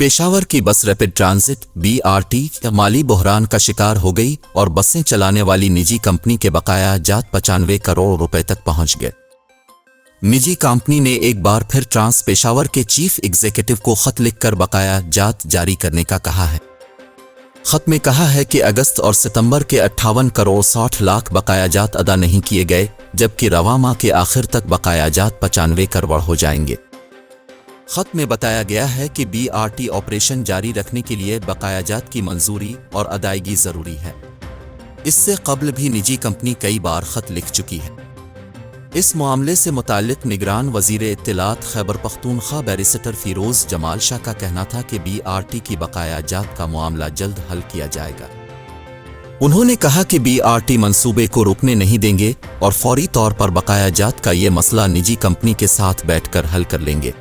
पेशावर की बस rapid transit BRT माली बहरान का शिकार हो गई और बसें चलाने वाली निजी कंपनी के बकाया जात 95 करोड़ रुपए तक पहुंच गए। निजी कंपनी ने एक बार फिर ट्रांस पेशावर के चीफ एग्जीक्यूटिव को खत लिखकर बकाया जात जारी करने का कहा है। खत में कहा है कि अगस्त और सितंबर के 58 करोड़ 60 लाख बकाया जात अदा नहीं किए गए, जबकि रवा माह के आखिर तक बकाया जात 95 करोड़ हो जाएंगे। खत में बताया गया है कि BRT ऑपरेशन जारी रखने के लिए बकाया जात की मंजूरी और अदायगी जरूरी है। इससे कबल भी निजी कंपनी कई बार खत लिख चुकी है। इस मामले से मुताल्लिक निगरान वजीर इत्तलात खैबर पख्तूनख्वा बैरिस्टर फिरोज जमाल शाह का कहना था कि BRT की बकाया जात का मामला जल्द हल किया जाएगा। उन्होंने कहा कि BRT मंसूबे को रुकने नहीं देंगे और फौरी तौर पर बकाया जात का ये मसला निजी कंपनी के साथ बैठकर हल कर लेंगे।